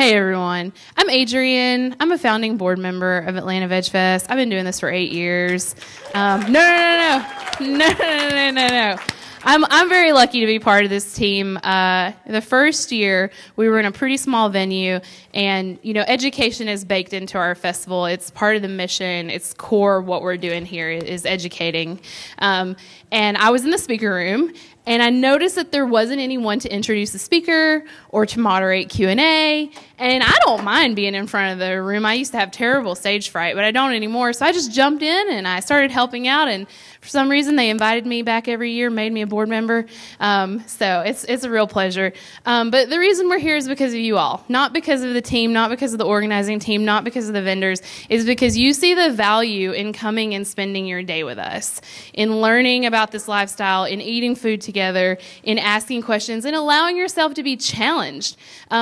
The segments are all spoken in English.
Hey everyone, I'm Adrienne. I'm a founding board member of Atlanta Veg Fest. I've been doing this for 8 years. No. I'm very lucky to be part of this team. The first year, we were in a pretty small venue, and education is baked into our festival. It's part of the mission. It's core what we're doing here is educating. And I was in the speaker room, and I noticed that there wasn't anyone to introduce the speaker or to moderate Q&A. And I don't mind being in front of the room. I used to have terrible stage fright, but I don't anymore. So I just jumped in and I started helping out. And for some reason, they invited me back every year, made me a board member. So it's a real pleasure. But the reason we're here is because of you all. Not because of the team, not because of the organizing team, not because of the vendors. It's because you see the value in coming and spending your day with us, in learning about this lifestyle, in eating food together, in asking questions, and allowing yourself to be challenged.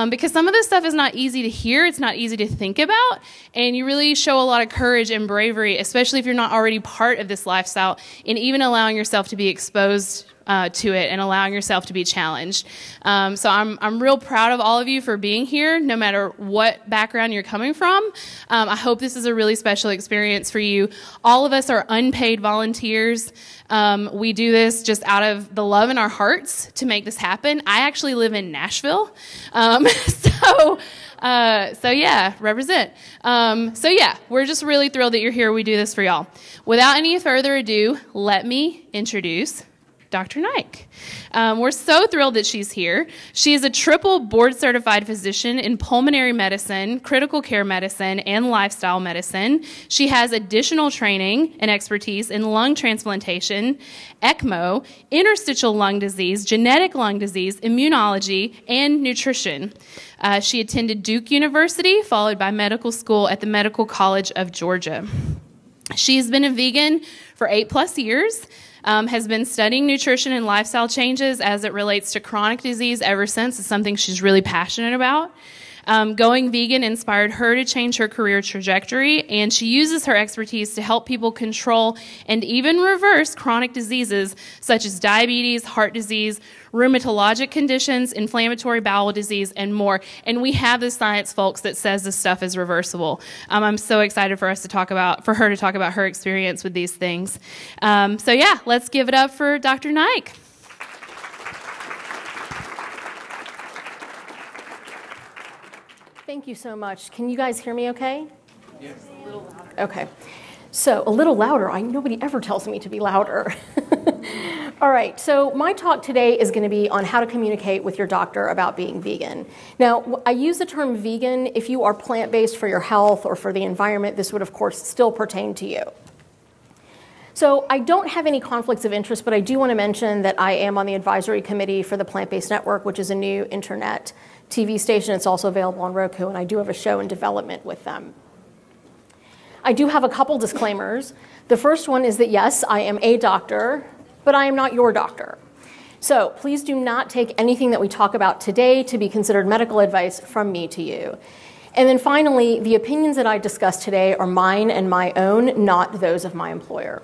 Because some of this stuff is not easy to hear, it's not easy to think about, and you really show a lot of courage and bravery, especially if you're not already part of this lifestyle, in even allowing yourself to be exposed to it and allowing yourself to be challenged. So I'm real proud of all of you for being here, no matter what background you're coming from. I hope this is a really special experience for you. All of us are unpaid volunteers. We do this just out of the love in our hearts to make this happen. I actually live in Nashville. So yeah, represent. So yeah, we're just really thrilled that you're here. We do this for y'all. Without any further ado, let me introduce Dr. Naik. We're so thrilled that she's here. She is a triple board-certified physician in pulmonary medicine, critical care medicine, and lifestyle medicine. She has additional training and expertise in lung transplantation, ECMO, interstitial lung disease, genetic lung disease, immunology, and nutrition. She attended Duke University, followed by medical school at the Medical College of Georgia. She's been a vegan for 8+ years. Has been studying nutrition and lifestyle changes as it relates to chronic disease ever since. It's something she's really passionate about. Going vegan inspired her to change her career trajectory, and she uses her expertise to help people control and even reverse chronic diseases such as diabetes, heart disease, rheumatologic conditions, inflammatory bowel disease, and more. And we have the science, folks, that says this stuff is reversible. I'm so excited for her to talk about her experience with these things. So yeah, let's give it up for Dr. Naik. Thank you so much. Can you guys hear me okay? Yes. A little louder. Okay. So a little louder. Nobody ever tells me to be louder. All right. So my talk today is going to be on how to communicate with your doctor about being vegan. Now, I use the term vegan. If you are plant-based for your health or for the environment, this would, of course, still pertain to you. So I don't have any conflicts of interest, but I do want to mention that I am on the advisory committee for the Plant-Based Network, which is a new internet TV station. It's also available on Roku, and I do have a show in development with them. I do have a couple disclaimers. The first one is that, yes, I am a doctor, but I am not your doctor. So please do not take anything that we talk about today to be considered medical advice from me to you. And then finally, the opinions that I discuss today are mine and my own, not those of my employer.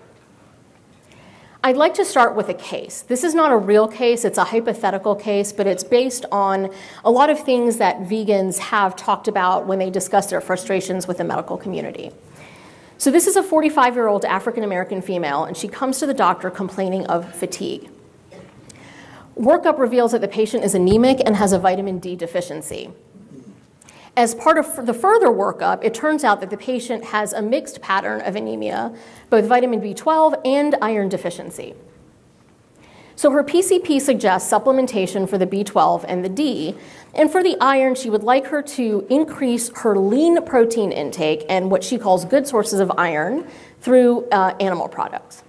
I'd like to start with a case. This is not a real case, it's a hypothetical case, but it's based on a lot of things that vegans have talked about when they discuss their frustrations with the medical community. So this is a 45-year-old African-American female, and she comes to the doctor complaining of fatigue. Workup reveals that the patient is anemic and has a vitamin D deficiency. As part of the further workup, it turns out that the patient has a mixed pattern of anemia, both vitamin B12 and iron deficiency. So her PCP suggests supplementation for the B12 and the D, and for the iron, she would like her to increase her lean protein intake and what she calls good sources of iron through animal products.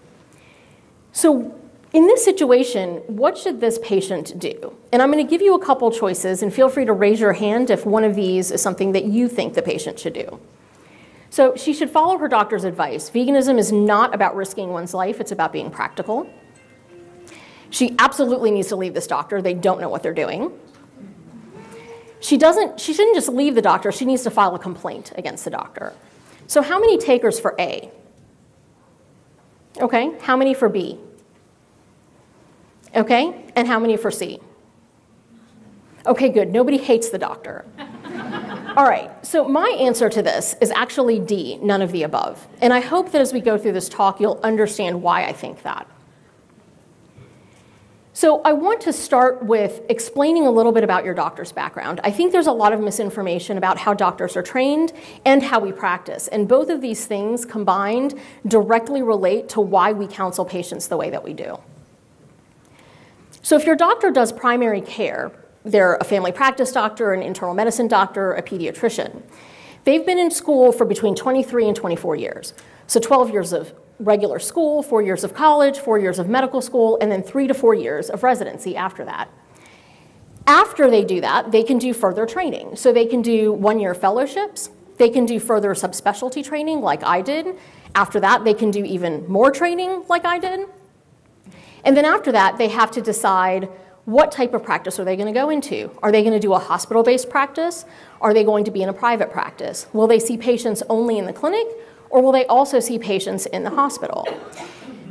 So in this situation, what should this patient do? And I'm going to give you a couple choices, and feel free to raise your hand if one of these is something that you think the patient should do. So she should follow her doctor's advice. Veganism is not about risking one's life, it's about being practical. She absolutely needs to leave this doctor. They don't know what they're doing. She shouldn't just leave the doctor, she needs to file a complaint against the doctor. So how many takers for A? Okay, how many for B? Okay, and how many for C? Okay, good. Nobody hates the doctor. All right, so my answer to this is actually D, none of the above. And I hope that as we go through this talk, you'll understand why I think that. So I want to start with explaining a little bit about your doctor's background. I think there's a lot of misinformation about how doctors are trained and how we practice. And both of these things combined directly relate to why we counsel patients the way that we do. So if your doctor does primary care, they're a family practice doctor, an internal medicine doctor, a pediatrician. They've been in school for between 23 and 24 years. So 12 years of regular school, 4 years of college, 4 years of medical school, and then 3 to 4 years of residency after that. After they do that, they can do further training. So they can do one-year fellowships. They can do further subspecialty training like I did. After that, they can do even more training like I did. And then after that, they have to decide what type of practice are they going to go into? Are they going to do a hospital-based practice? Are they going to be in a private practice? Will they see patients only in the clinic, or will they also see patients in the hospital?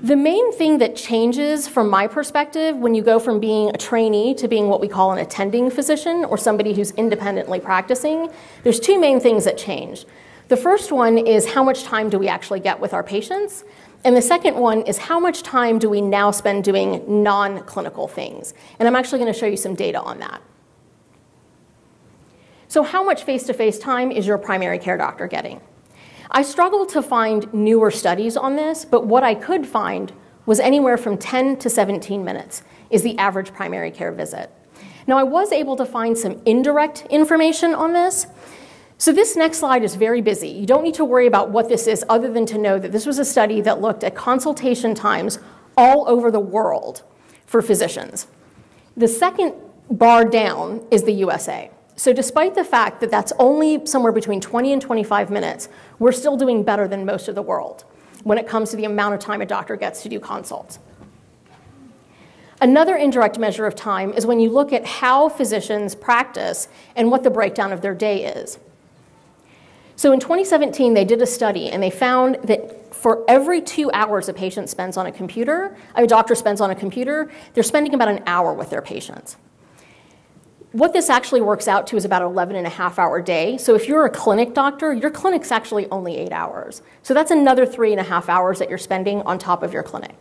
The main thing that changes from my perspective when you go from being a trainee to being what we call an attending physician or somebody who's independently practicing, there's two main things that change. The first one is how much time do we actually get with our patients? And the second one is how much time do we now spend doing non-clinical things? And I'm actually going to show you some data on that. So how much face-to-face time is your primary care doctor getting? I struggled to find newer studies on this, but what I could find was anywhere from 10 to 17 minutes is the average primary care visit. Now, I was able to find some indirect information on this. So this next slide is very busy. You don't need to worry about what this is other than to know that this was a study that looked at consultation times all over the world for physicians. The second bar down is the USA. So despite the fact that that's only somewhere between 20 and 25 minutes, we're still doing better than most of the world when it comes to the amount of time a doctor gets to do consults. Another indirect measure of time is when you look at how physicians practice and what the breakdown of their day is. So in 2017, they did a study, and they found that for every 2 hours a patient spends on a computer, a doctor spends on a computer, they're spending about an hour with their patients. What this actually works out to is about an 11.5-hour day. So if you're a clinic doctor, your clinic's actually only 8 hours. So that's another 3.5 hours that you're spending on top of your clinic.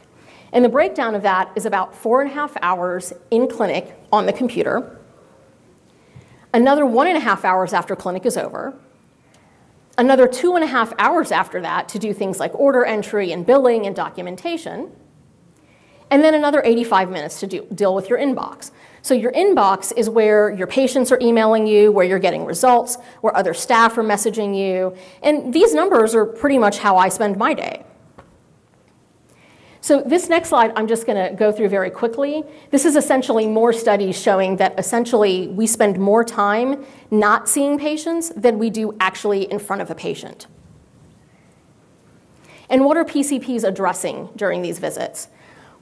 And the breakdown of that is about 4.5 hours in clinic on the computer, another 1.5 hours after clinic is over, another 2.5 hours after that to do things like order entry and billing and documentation, and then another 85 minutes to deal with your inbox. So your inbox is where your patients are emailing you, where you're getting results, where other staff are messaging you, and these numbers are pretty much how I spend my day. So this next slide, I'm just going to go through very quickly. This is essentially more studies showing that essentially we spend more time not seeing patients than we do actually in front of a patient. And what are PCPs addressing during these visits?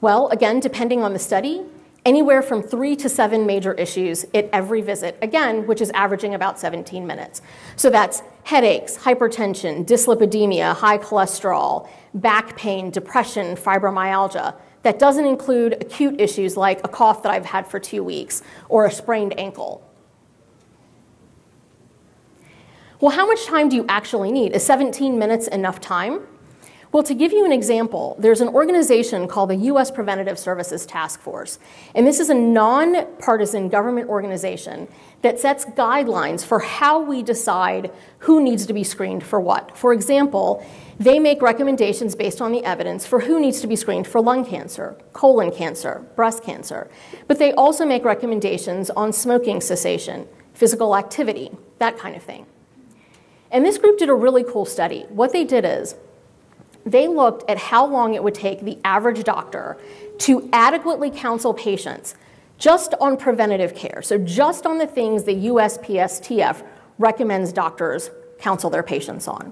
Well, again, depending on the study, anywhere from 3 to 7 major issues at every visit, again, which is averaging about 17 minutes. So that's headaches, hypertension, dyslipidemia, high cholesterol, back pain, depression, fibromyalgia. That doesn't include acute issues like a cough that I've had for 2 weeks or a sprained ankle. Well, how much time do you actually need? Is 17 minutes enough time? Well, to give you an example, there's an organization called the U.S. Preventative Services Task Force. And this is a nonpartisan government organization that sets guidelines for how we decide who needs to be screened for what. For example, they make recommendations based on the evidence for who needs to be screened for lung cancer, colon cancer, breast cancer. But they also make recommendations on smoking cessation, physical activity, that kind of thing. And this group did a really cool study. What they did is, they looked at how long it would take the average doctor to adequately counsel patients just on preventative care, so just on the things the USPSTF recommends doctors counsel their patients on.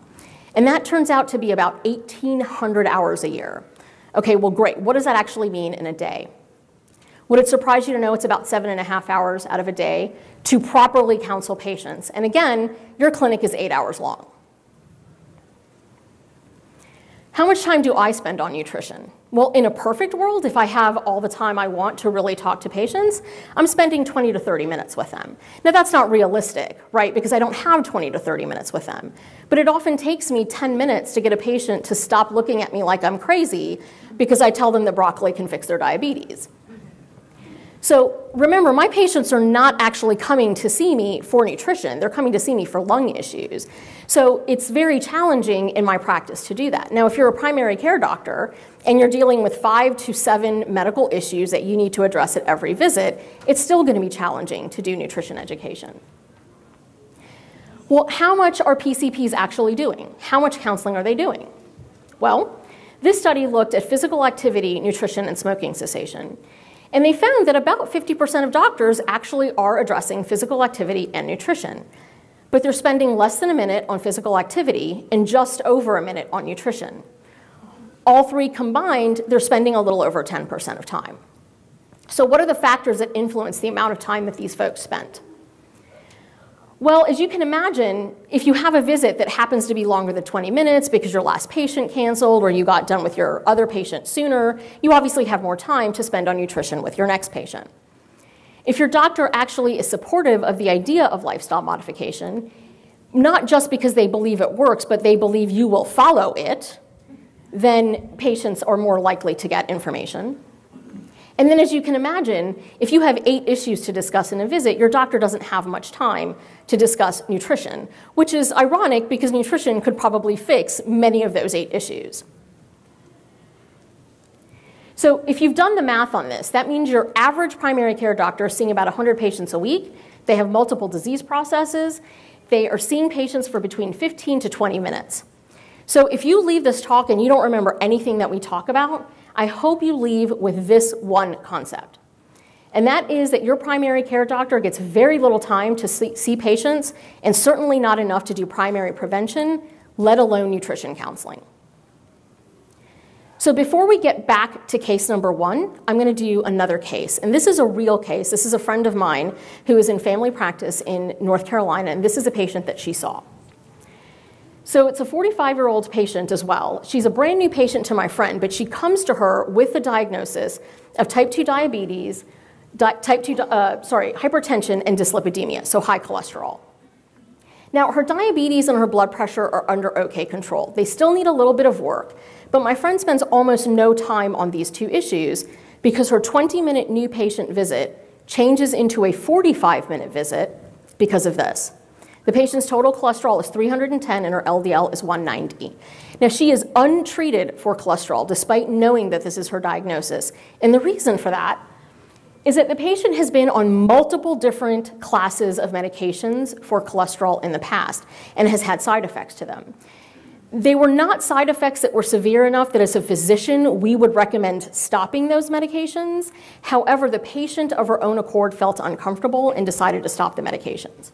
And that turns out to be about 1,800 hours a year. Okay, well, great. What does that actually mean in a day? Would it surprise you to know it's about 7.5 hours out of a day to properly counsel patients? And again, your clinic is 8 hours long. How much time do I spend on nutrition? Well, in a perfect world, if I have all the time I want to really talk to patients, I'm spending 20 to 30 minutes with them. Now, that's not realistic, right? Because I don't have 20 to 30 minutes with them. But it often takes me 10 minutes to get a patient to stop looking at me like I'm crazy because I tell them that broccoli can fix their diabetes. So remember, my patients are not actually coming to see me for nutrition. They're coming to see me for lung issues. So it's very challenging in my practice to do that. Now, if you're a primary care doctor and you're dealing with 5 to 7 medical issues that you need to address at every visit, it's still going to be challenging to do nutrition education. Well, how much are PCPs actually doing? How much counseling are they doing? Well, this study looked at physical activity, nutrition, and smoking cessation. And they found that about 50% of doctors actually are addressing physical activity and nutrition. But they're spending less than a minute on physical activity and just over a minute on nutrition. All three combined, they're spending a little over 10% of time. So what are the factors that influence the amount of time that these folks spent? Well, as you can imagine, if you have a visit that happens to be longer than 20 minutes because your last patient canceled or you got done with your other patient sooner, you obviously have more time to spend on nutrition with your next patient. If your doctor actually is supportive of the idea of lifestyle modification, not just because they believe it works, but they believe you will follow it, then patients are more likely to get information. And then, as you can imagine, if you have 8 issues to discuss in a visit, your doctor doesn't have much time to discuss nutrition, which is ironic because nutrition could probably fix many of those 8 issues. So if you've done the math on this, that means your average primary care doctor is seeing about 100 patients a week. They have multiple disease processes. They are seeing patients for between 15 to 20 minutes. So if you leave this talk and you don't remember anything that we talk about, I hope you leave with this one concept. And that is that your primary care doctor gets very little time to see patients and certainly not enough to do primary prevention, let alone nutrition counseling. So before we get back to case number 1, I'm going to do another case. And this is a real case. This is a friend of mine who is in family practice in North Carolina, and this is a patient that she saw. So it's a 45-year-old patient as well. She's a brand new patient to my friend, but she comes to her with the diagnosis of type 2 diabetes, hypertension, and dyslipidemia, so high cholesterol. Now, her diabetes and her blood pressure are under okay control. They still need a little bit of work, but my friend spends almost no time on these 2 issues because her 20-minute new patient visit changes into a 45-minute visit because of this. The patient's total cholesterol is 310 and her LDL is 190. Now, she is untreated for cholesterol despite knowing that this is her diagnosis. And the reason for that is that the patient has been on multiple different classes of medications for cholesterol in the past and has had side effects to them. They were not side effects that were severe enough that as a physician we would recommend stopping those medications. However, the patient of her own accord felt uncomfortable and decided to stop the medications.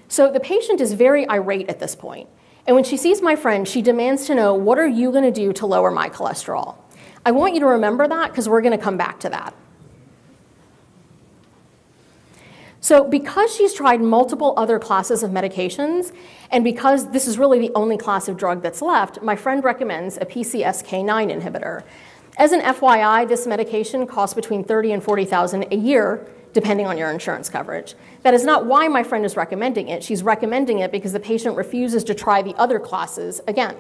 So the patient is very irate at this point. And when she sees my friend, she demands to know, what are you going to do to lower my cholesterol? I want you to remember that because we're going to come back to that. So because she's tried multiple other classes of medications, and because this is really the only class of drug that's left, my friend recommends a PCSK9 inhibitor. As an FYI, this medication costs between $30,000 and $40,000 a year, depending on your insurance coverage. That is not why my friend is recommending it. She's recommending it because the patient refuses to try the other classes again.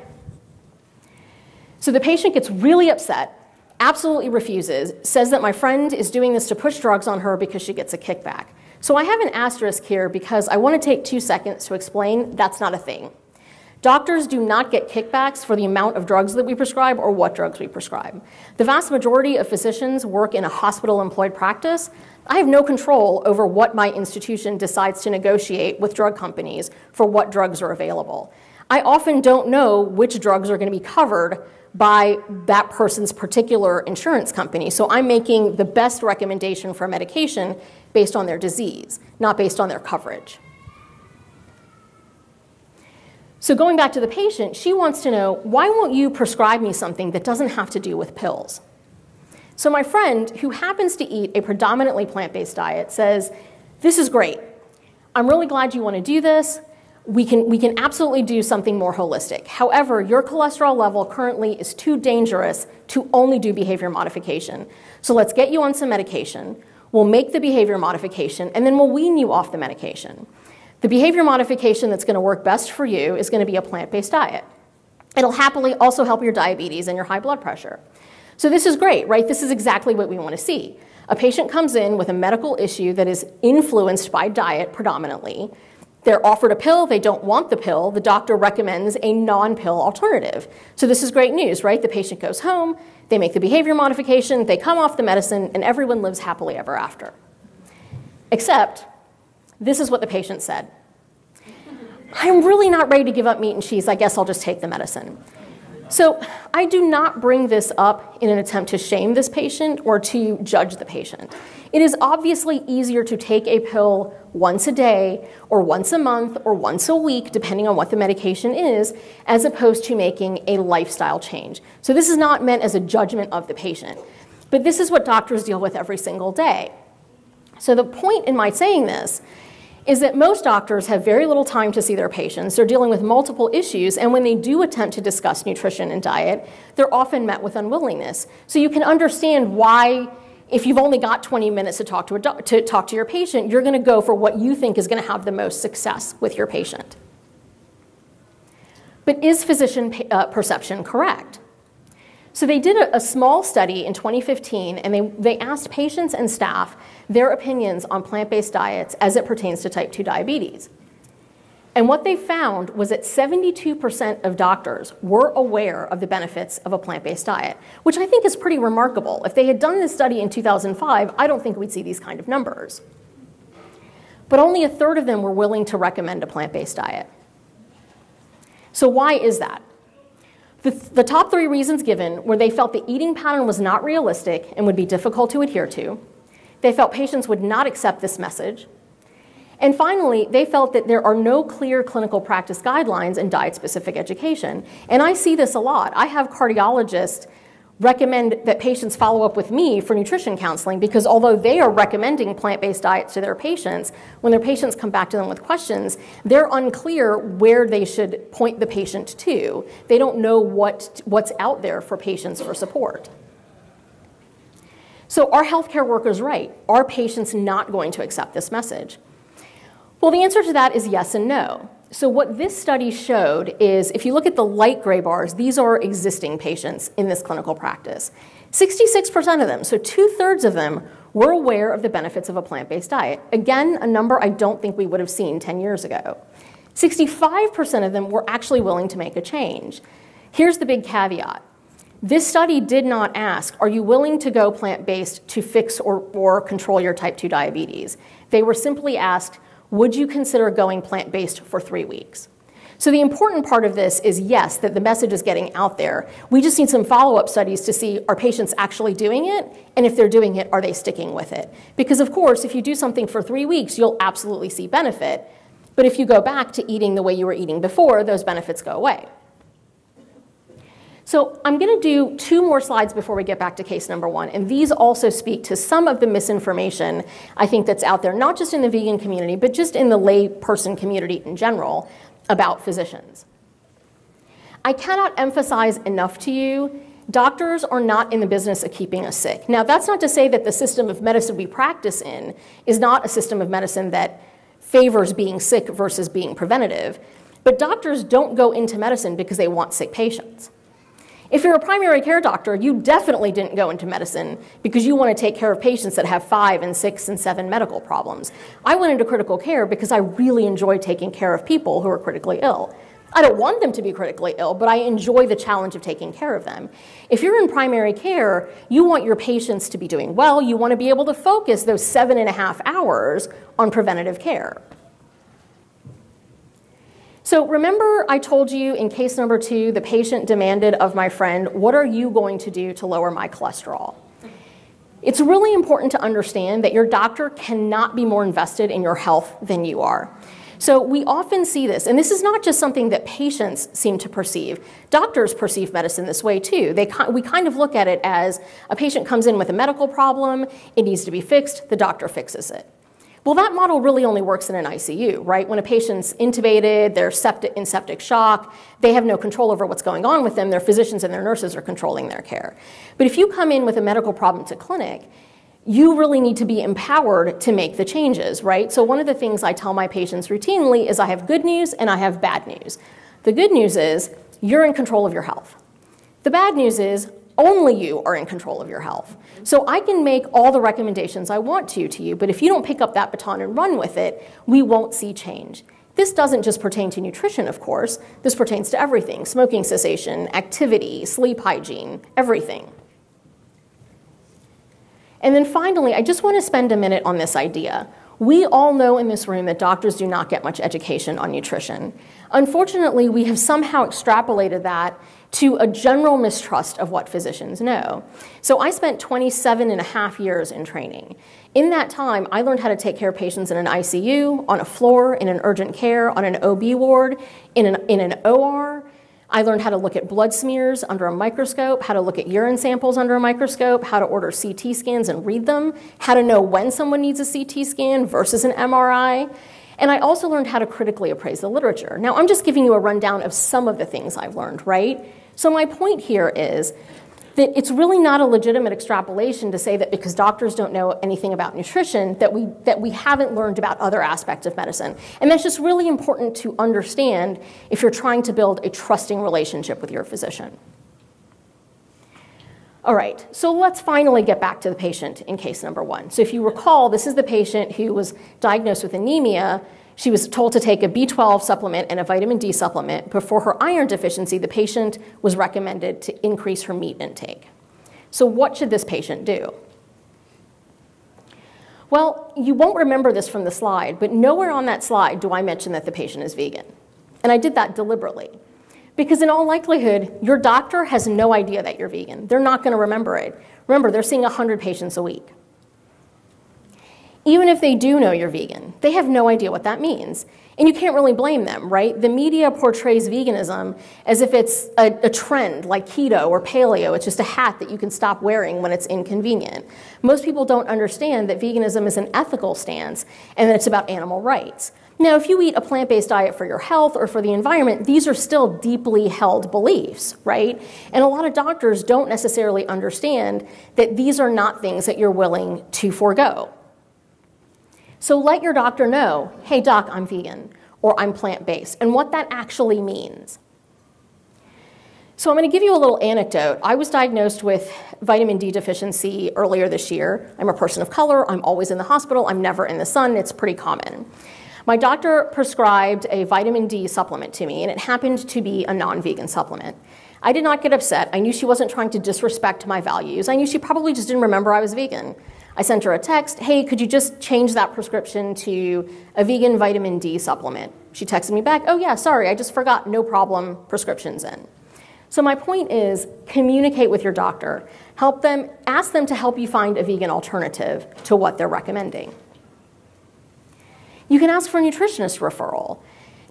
So the patient gets really upset, absolutely refuses, says that my friend is doing this to push drugs on her because she gets a kickback. So I have an asterisk here because I want to take 2 seconds to explain that's not a thing. Doctors do not get kickbacks for the amount of drugs that we prescribe or what drugs we prescribe. The vast majority of physicians work in a hospital-employed practice. I have no control over what my institution decides to negotiate with drug companies for what drugs are available. I often don't know which drugs are going to be covered by that person's particular insurance company. So I'm making the best recommendation for medication based on their disease, not based on their coverage. So going back to the patient, she wants to know, why won't you prescribe me something that doesn't have to do with pills? So my friend, who happens to eat a predominantly plant-based diet, says, this is great. I'm really glad you want to do this, we can absolutely do something more holistic. However, your cholesterol level currently is too dangerous to only do behavior modification. So let's get you on some medication. We'll make the behavior modification, and then we'll wean you off the medication. The behavior modification that's going to work best for you is going to be a plant-based diet. It'll happily also help your diabetes and your high blood pressure. So this is great, right? This is exactly what we want to see. A patient comes in with a medical issue that is influenced by diet predominantly. They're offered a pill, they don't want the pill, the doctor recommends a non-pill alternative. So this is great news, right? The patient goes home, they make the behavior modification, they come off the medicine, and everyone lives happily ever after. Except, this is what the patient said. I'm really not ready to give up meat and cheese, I guess I'll just take the medicine. So I do not bring this up in an attempt to shame this patient or to judge the patient. It is obviously easier to take a pill once a day or once a month or once a week, depending on what the medication is, as opposed to making a lifestyle change. So this is not meant as a judgment of the patient, but this is what doctors deal with every single day. So the point in my saying this is that most doctors have very little time to see their patients. They're dealing with multiple issues, and when they do attempt to discuss nutrition and diet, they're often met with unwillingness. So you can understand why, if you've only got 20 minutes to talk to your patient, you're going to go for what you think is going to have the most success with your patient. But is physician perception correct? So they did a small study in 2015, and they asked patients and staff their opinions on plant-based diets as it pertains to type 2 diabetes. And what they found was that 72% of doctors were aware of the benefits of a plant-based diet, which I think is pretty remarkable. If they had done this study in 2005, I don't think we'd see these kind of numbers. But only a third of them were willing to recommend a plant-based diet. So why is that? The top 3 reasons given were they felt the eating pattern was not realistic and would be difficult to adhere to. They felt patients would not accept this message. And finally, they felt that there are no clear clinical practice guidelines in diet-specific education. And I see this a lot. I have cardiologists recommend that patients follow up with me for nutrition counseling because although they are recommending plant-based diets to their patients, when their patients come back to them with questions, they're unclear where they should point the patient to. They don't know what's out there for patients for support. So are healthcare workers right? Are patients not going to accept this message? Well, the answer to that is yes and no. So what this study showed is, if you look at the light gray bars, these are existing patients in this clinical practice. 66% of them, so 2/3 of them, were aware of the benefits of a plant-based diet. Again, a number I don't think we would have seen 10 years ago. 65% of them were actually willing to make a change. Here's the big caveat. This study did not ask, are you willing to go plant-based to fix or control your type 2 diabetes? They were simply asked, would you consider going plant-based for 3 weeks? So the important part of this is, yes, that the message is getting out there. We just need some follow-up studies to see, are patients actually doing it? And if they're doing it, are they sticking with it? Because of course, if you do something for 3 weeks, you'll absolutely see benefit. But if you go back to eating the way you were eating before, those benefits go away. So I'm going to do 2 more slides before we get back to case number 1. And these also speak to some of the misinformation I think that's out there, not just in the vegan community, but just in the lay person community in general about physicians. I cannot emphasize enough to you, doctors are not in the business of keeping us sick. Now, that's not to say that the system of medicine we practice in is not a system of medicine that favors being sick versus being preventative. But doctors don't go into medicine because they want sick patients. If you're a primary care doctor, you definitely didn't go into medicine because you want to take care of patients that have 5 and 6 and 7 medical problems. I went into critical care because I really enjoy taking care of people who are critically ill. I don't want them to be critically ill, but I enjoy the challenge of taking care of them. If you're in primary care, you want your patients to be doing well. You want to be able to focus those 7.5 hours on preventative care. So remember I told you in case number 2, the patient demanded of my friend, what are you going to do to lower my cholesterol? It's really important to understand that your doctor cannot be more invested in your health than you are. So we often see this, and this is not just something that patients seem to perceive. Doctors perceive medicine this way too. We kind of look at it as a patient comes in with a medical problem, it needs to be fixed, the doctor fixes it. Well, that model really only works in an ICU, right? When a patient's intubated, they're in septic shock, they have no control over what's going on with them. Their physicians and their nurses are controlling their care. But if you come in with a medical problem to clinic, you really need to be empowered to make the changes, right? So one of the things I tell my patients routinely is I have good news and I have bad news. The good news is you're in control of your health. The bad news is only you are in control of your health. So I can make all the recommendations I want to you, but if you don't pick up that baton and run with it, we won't see change. This doesn't just pertain to nutrition, of course. This pertains to everything: smoking cessation, activity, sleep hygiene, everything. And then finally, I just want to spend a minute on this idea. We all know in this room that doctors do not get much education on nutrition. Unfortunately, we have somehow extrapolated that to a general mistrust of what physicians know. So I spent 27 and a half years in training. In that time, I learned how to take care of patients in an ICU, on a floor, in an urgent care, on an OB ward, in an OR. I learned how to look at blood smears under a microscope, how to look at urine samples under a microscope, how to order CT scans and read them, how to know when someone needs a CT scan versus an MRI. And I also learned how to critically appraise the literature. Now, I'm just giving you a rundown of some of the things I've learned, right? So my point here is that it's really not a legitimate extrapolation to say that because doctors don't know anything about nutrition that we haven't learned about other aspects of medicine. And that's just really important to understand if you're trying to build a trusting relationship with your physician. All right, so let's finally get back to the patient in case number one. So if you recall, this is the patient who was diagnosed with anemia. She was told to take a B12 supplement and a vitamin D supplement. But for her iron deficiency, the patient was recommended to increase her meat intake. So what should this patient do? Well, you won't remember this from the slide, but nowhere on that slide do I mention that the patient is vegan. And I did that deliberately. Because in all likelihood, your doctor has no idea that you're vegan. They're not going to remember it. Remember, they're seeing 100 patients a week. Even if they do know you're vegan, they have no idea what that means. And you can't really blame them, right? The media portrays veganism as if it's a trend like keto or paleo. It's just a hat that you can stop wearing when it's inconvenient. Most people don't understand that veganism is an ethical stance and that it's about animal rights. Now, if you eat a plant-based diet for your health or for the environment, these are still deeply held beliefs, right? And a lot of doctors don't necessarily understand that these are not things that you're willing to forego. So let your doctor know, hey, doc, I'm vegan, or I'm plant-based, and what that actually means. So I'm going to give you a little anecdote. I was diagnosed with vitamin D deficiency earlier this year. I'm a person of color. I'm always in the hospital. I'm never in the sun. It's pretty common. My doctor prescribed a vitamin D supplement to me, and it happened to be a non-vegan supplement. I did not get upset. I knew she wasn't trying to disrespect my values. I knew she probably just didn't remember I was vegan. I sent her a text, hey, could you just change that prescription to a vegan vitamin D supplement? She texted me back, oh yeah, sorry, I just forgot, no problem, prescription's in. So my point is, communicate with your doctor. Help them, ask them to help you find a vegan alternative to what they're recommending. You can ask for a nutritionist referral.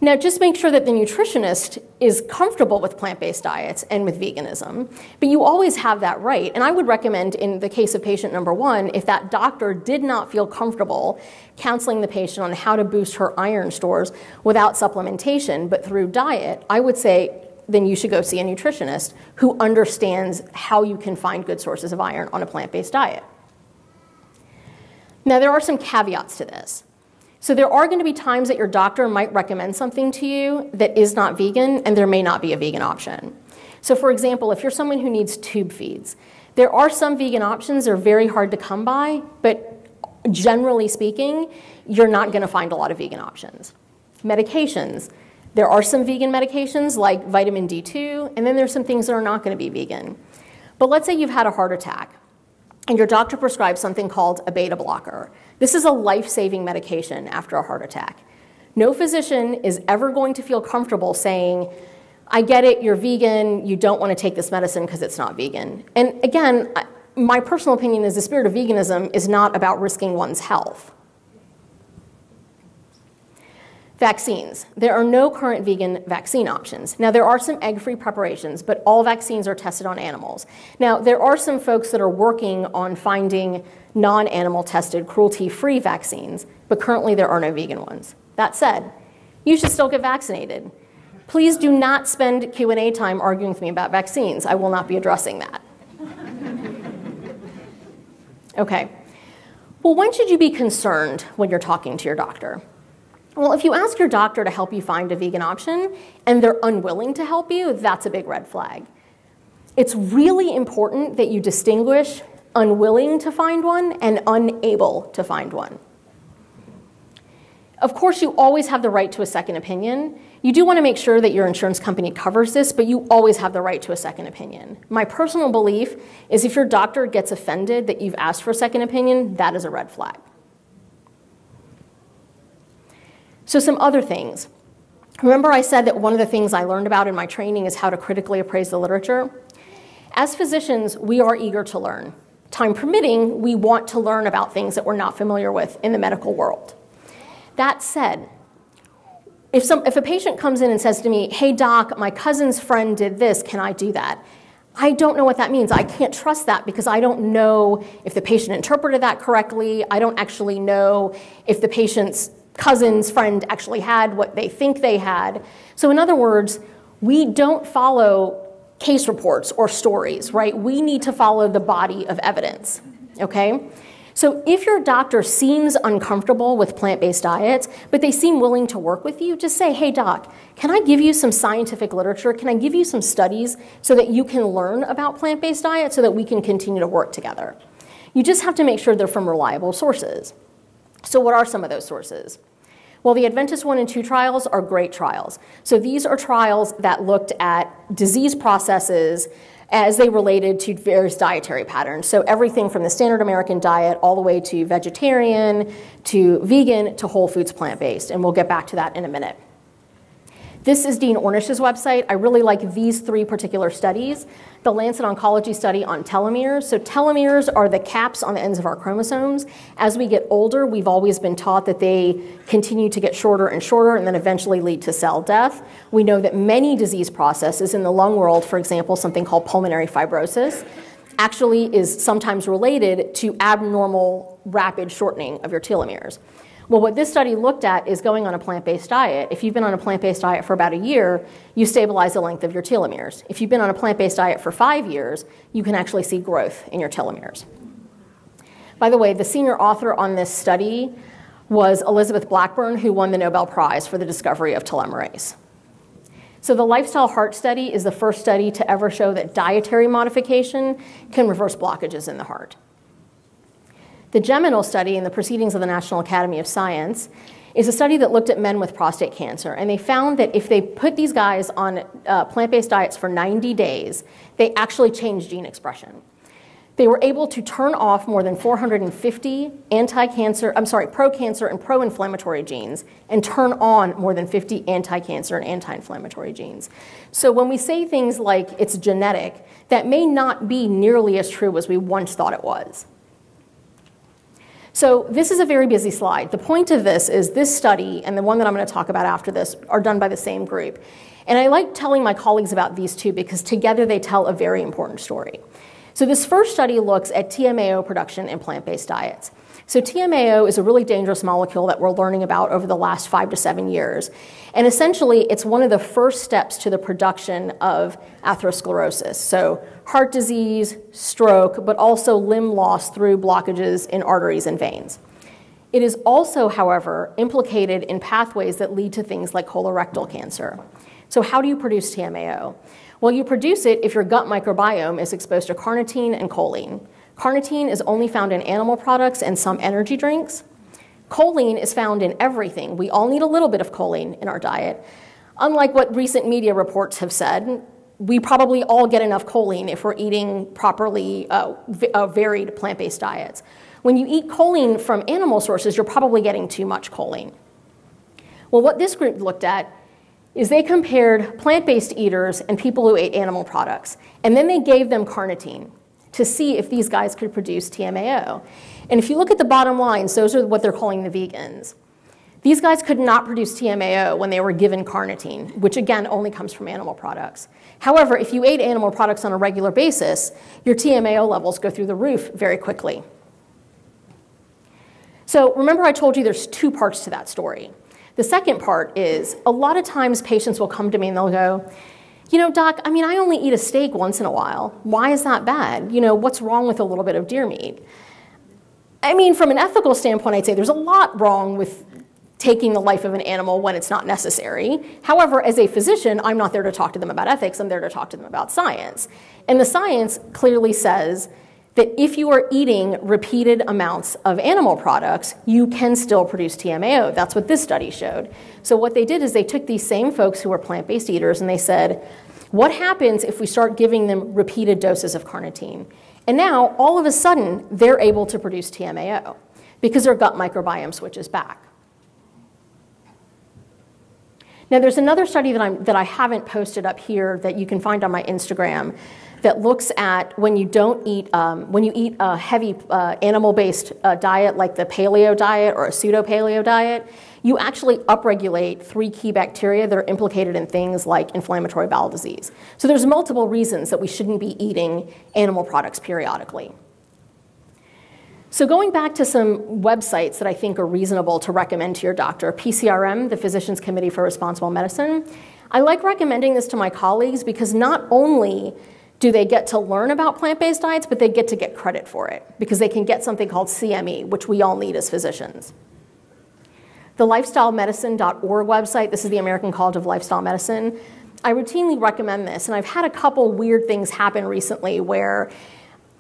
Now, just make sure that the nutritionist is comfortable with plant-based diets and with veganism, but you always have that right. And I would recommend, in the case of patient number one, if that doctor did not feel comfortable counseling the patient on how to boost her iron stores without supplementation, but through diet, I would say then you should go see a nutritionist who understands how you can find good sources of iron on a plant-based diet. Now, there are some caveats to this. So there are going to be times that your doctor might recommend something to you that is not vegan, and there may not be a vegan option. So for example, if you're someone who needs tube feeds, there are some vegan options that are very hard to come by, but generally speaking, you're not going to find a lot of vegan options. Medications. There are some vegan medications like vitamin D2, and then there's some things that are not going to be vegan. But let's say you've had a heart attack, and your doctor prescribes something called a beta blocker. This is a life-saving medication after a heart attack. No physician is ever going to feel comfortable saying, I get it, you're vegan, you don't want to take this medicine because it's not vegan. And again, my personal opinion is the spirit of veganism is not about risking one's health. Vaccines. There are no current vegan vaccine options. Now, there are some egg-free preparations, but all vaccines are tested on animals. Now, there are some folks that are working on finding non-animal tested, cruelty-free vaccines, but currently there are no vegan ones. That said, you should still get vaccinated. Please do not spend Q&A time arguing with me about vaccines. I will not be addressing that. Okay. Well, when should you be concerned when you're talking to your doctor? Well, if you ask your doctor to help you find a vegan option and they're unwilling to help you, that's a big red flag. It's really important that you distinguish unwilling to find one and unable to find one. Of course, you always have the right to a second opinion. You do want to make sure that your insurance company covers this, but you always have the right to a second opinion. My personal belief is if your doctor gets offended that you've asked for a second opinion, that is a red flag. So some other things. Remember I said that one of the things I learned about in my training is how to critically appraise the literature? As physicians, we are eager to learn. Time permitting, we want to learn about things that we're not familiar with in the medical world. That said, if a patient comes in and says to me, hey doc, my cousin's friend did this, can I do that? I don't know what that means. I can't trust that because I don't know if the patient interpreted that correctly. I don't actually know if the patient's cousin's friend actually had what they think they had. So in other words, we don't follow case reports or stories, right? We need to follow the body of evidence, okay? So if your doctor seems uncomfortable with plant-based diets, but they seem willing to work with you, just say, hey doc, can I give you some scientific literature? Can I give you some studies so that you can learn about plant-based diets so that we can continue to work together? You just have to make sure they're from reliable sources. So what are some of those sources? Well, the Adventist 1 and 2 trials are great trials. So these are trials that looked at disease processes as they related to various dietary patterns. So everything from the standard American diet all the way to vegetarian, to vegan, to whole foods plant-based. And we'll get back to that in a minute. This is Dean Ornish's website. I really like these 3 particular studies. The Lancet Oncology study on telomeres. So telomeres are the caps on the ends of our chromosomes. As we get older, we've always been taught that they continue to get shorter and shorter and then eventually lead to cell death. We know that many disease processes in the lung world, for example, something called pulmonary fibrosis, actually is sometimes related to abnormal rapid shortening of your telomeres. Well, what this study looked at is going on a plant-based diet. If you've been on a plant-based diet for about a year, you stabilize the length of your telomeres. If you've been on a plant-based diet for 5 years, you can actually see growth in your telomeres. By the way, the senior author on this study was Elizabeth Blackburn, who won the Nobel Prize for the discovery of telomerase. So the Lifestyle Heart Study is the first study to ever show that dietary modification can reverse blockages in the heart. The Geminal study in the Proceedings of the National Academy of Science is a study that looked at men with prostate cancer, and they found that if they put these guys on plant-based diets for 90 days, they actually changed gene expression. They were able to turn off more than 450 pro-cancer and pro-inflammatory genes and turn on more than 50 anti-cancer and anti-inflammatory genes. So when we say things like it's genetic, that may not be nearly as true as we once thought it was. So this is a very busy slide. The point of this is this study and the one that I'm going to talk about after this are done by the same group. And I like telling my colleagues about these two because together they tell a very important story. So this first study looks at TMAO production in plant-based diets. So TMAO is a really dangerous molecule that we're learning about over the last 5 to 7 years. And essentially, it's one of the first steps to the production of atherosclerosis. So heart disease, stroke, but also limb loss through blockages in arteries and veins. It is also, however, implicated in pathways that lead to things like colorectal cancer. So how do you produce TMAO? Well, you produce it if your gut microbiome is exposed to carnitine and choline. Carnitine is only found in animal products and some energy drinks. Choline is found in everything. We all need a little bit of choline in our diet. Unlike what recent media reports have said, we probably all get enough choline if we're eating properly varied plant-based diets. When you eat choline from animal sources, you're probably getting too much choline. Well, what this group looked at is they compared plant-based eaters and people who ate animal products, and then they gave them carnitine to see if these guys could produce TMAO. And if you look at the bottom lines, those are what they're calling the vegans. These guys could not produce TMAO when they were given carnitine, which again only comes from animal products. However, if you ate animal products on a regular basis, your TMAO levels go through the roof very quickly. So remember I told you there's two parts to that story. The second part is a lot of times patients will come to me and they'll go, you know, doc, I mean, I only eat a steak once in a while. Why is that bad? You know, what's wrong with a little bit of deer meat? I mean, from an ethical standpoint, I'd say there's a lot wrong with taking the life of an animal when it's not necessary. However, as a physician, I'm not there to talk to them about ethics. I'm there to talk to them about science. And the science clearly says that if you are eating repeated amounts of animal products, you can still produce TMAO. That's what this study showed. So what they did is they took these same folks who were plant-based eaters and they said, what happens if we start giving them repeated doses of carnitine? And now, all of a sudden, they're able to produce TMAO because their gut microbiome switches back. Now, there's another study that I haven't posted up here that you can find on my Instagram that looks at when you don't eat, when you eat a heavy animal-based diet like the paleo diet or a pseudo-paleo diet, you actually upregulate 3 key bacteria that are implicated in things like inflammatory bowel disease. So there's multiple reasons that we shouldn't be eating animal products periodically. So going back to some websites that I think are reasonable to recommend to your doctor, PCRM, the Physicians Committee for Responsible Medicine, I like recommending this to my colleagues because not only do they get to learn about plant-based diets, but they get to get credit for it because they can get something called CME, which we all need as physicians. The lifestylemedicine.org website, this is the American College of Lifestyle Medicine, I routinely recommend this, and I've had a couple weird things happen recently where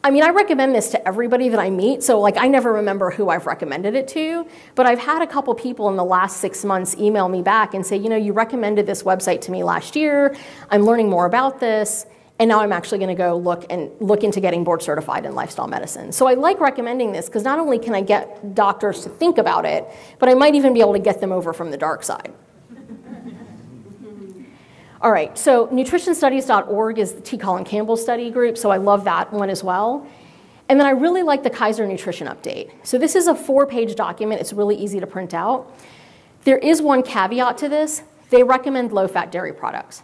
I mean, I recommend this to everybody that I meet, so like I never remember who I've recommended it to, but I've had a couple people in the last 6 months email me back and say, you know, you recommended this website to me last year, I'm learning more about this, and now I'm actually gonna go look into getting board certified in lifestyle medicine. So I like recommending this because not only can I get doctors to think about it, but I might even be able to get them over from the dark side. All right, so nutritionstudies.org is the T. Colin Campbell study group, so I love that one as well. And then I really like the Kaiser Nutrition Update. So this is a 4-page document. It's really easy to print out. There is one caveat to this. They recommend low-fat dairy products.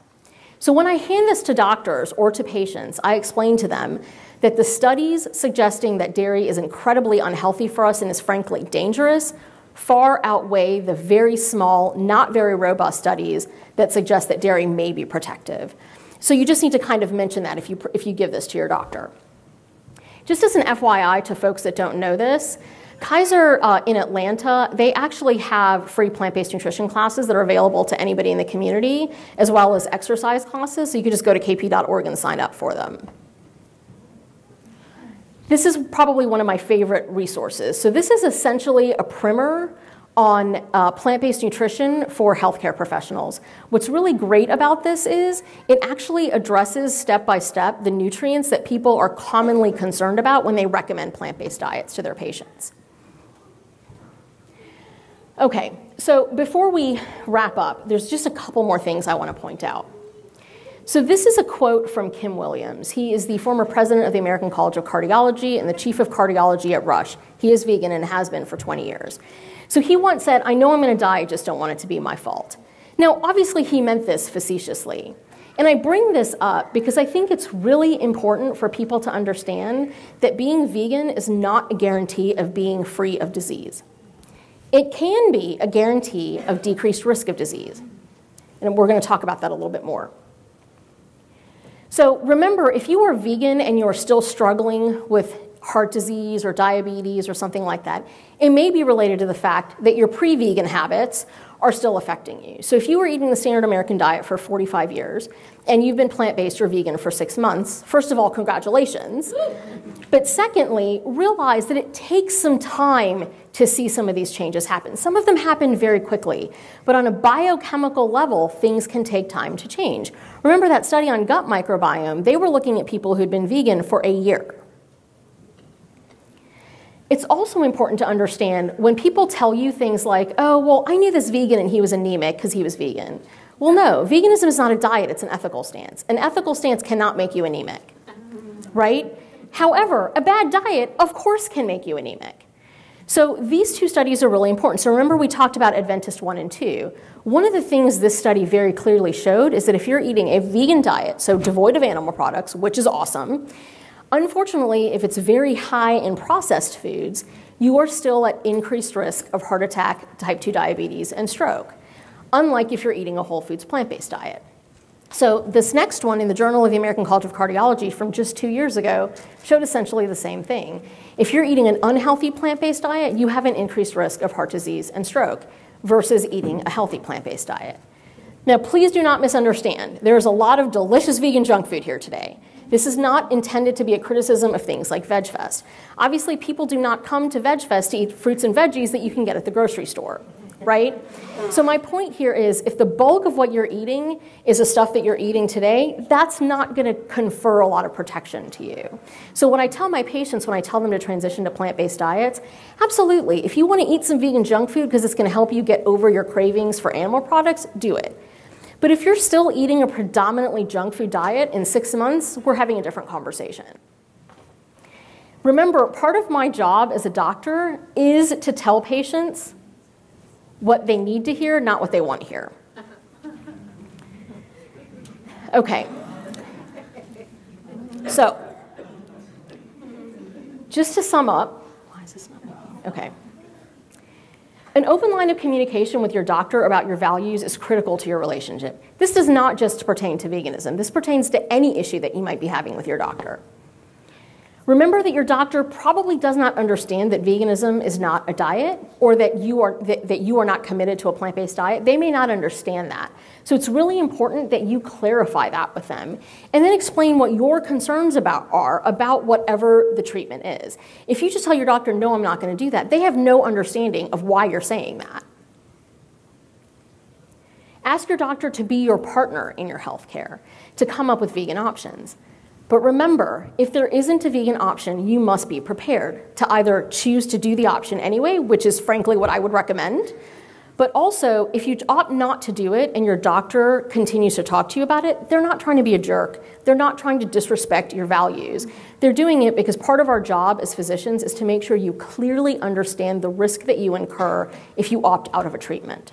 So when I hand this to doctors or to patients, I explain to them that the studies suggesting that dairy is incredibly unhealthy for us and is frankly dangerous far outweigh the very small, not very robust studies that suggest that dairy may be protective. So you just need to kind of mention that if you give this to your doctor. Just as an FYI to folks that don't know this, Kaiser in Atlanta, they actually have free plant-based nutrition classes that are available to anybody in the community, as well as exercise classes, so you can just go to kp.org and sign up for them. This is probably one of my favorite resources. So this is essentially a primer on plant-based nutrition for healthcare professionals. What's really great about this is it actually addresses step-by-step the nutrients that people are commonly concerned about when they recommend plant-based diets to their patients. Okay, so before we wrap up, there's just a couple more things I want to point out. So this is a quote from Kim Williams. He is the former president of the American College of Cardiology and the chief of cardiology at Rush. He is vegan and has been for 20 years. So he once said, I know I'm going to die, I just don't want it to be my fault. Now, obviously, he meant this facetiously. And I bring this up because I think it's really important for people to understand that being vegan is not a guarantee of being free of disease. It can be a guarantee of decreased risk of disease. And we're going to talk about that a little bit more. So remember, if you are vegan and you're still struggling with heart disease or diabetes or something like that, it may be related to the fact that your pre-vegan habits are still affecting you. So if you were eating the standard American diet for 45 years and you've been plant-based or vegan for 6 months, first of all, congratulations. But secondly, realize that it takes some time to see some of these changes happen. Some of them happen very quickly, but on a biochemical level, things can take time to change. Remember that study on gut microbiome, they were looking at people who'd been vegan for a year. It's also important to understand when people tell you things like, oh, well, I knew this vegan and he was anemic because he was vegan. Well, no, veganism is not a diet, it's an ethical stance. An ethical stance cannot make you anemic, right? However, a bad diet, of course, can make you anemic. So these two studies are really important. So remember we talked about Adventist 1 and 2. One of the things this study very clearly showed is that if you're eating a vegan diet, so devoid of animal products, which is awesome, unfortunately, if it's very high in processed foods, you are still at increased risk of heart attack, type 2 diabetes, and stroke, unlike if you're eating a whole foods plant-based diet. So this next one in the Journal of the American College of Cardiology from just 2 years ago showed essentially the same thing. If you're eating an unhealthy plant-based diet, you have an increased risk of heart disease and stroke versus eating a healthy plant-based diet. Now, please do not misunderstand. There's a lot of delicious vegan junk food here today. This is not intended to be a criticism of things like VegFest. Obviously, people do not come to VegFest to eat fruits and veggies that you can get at the grocery store, right? So my point here is if the bulk of what you're eating is the stuff that you're eating today, that's not going to confer a lot of protection to you. So when I tell my patients, when I tell them to transition to plant-based diets, absolutely. If you want to eat some vegan junk food because it's going to help you get over your cravings for animal products, do it. But if you're still eating a predominantly junk food diet in 6 months, we're having a different conversation. Remember, part of my job as a doctor is to tell patients what they need to hear, not what they want to hear. Okay. So, just to sum up, why is this not moving? Okay. An open line of communication with your doctor about your values is critical to your relationship. This does not just pertain to veganism. This pertains to any issue that you might be having with your doctor. Remember that your doctor probably does not understand that veganism is not a diet or that you are not committed to a plant-based diet. They may not understand that. So it's really important that you clarify that with them and then explain what your concerns are about whatever the treatment is. If you just tell your doctor, no, I'm not going to do that, they have no understanding of why you're saying that. Ask your doctor to be your partner in your health care, to come up with vegan options. But remember, if there isn't a vegan option, you must be prepared to either choose to do the option anyway, which is frankly what I would recommend, but also if you opt not to do it and your doctor continues to talk to you about it, they're not trying to be a jerk. They're not trying to disrespect your values. They're doing it because part of our job as physicians is to make sure you clearly understand the risk that you incur if you opt out of a treatment.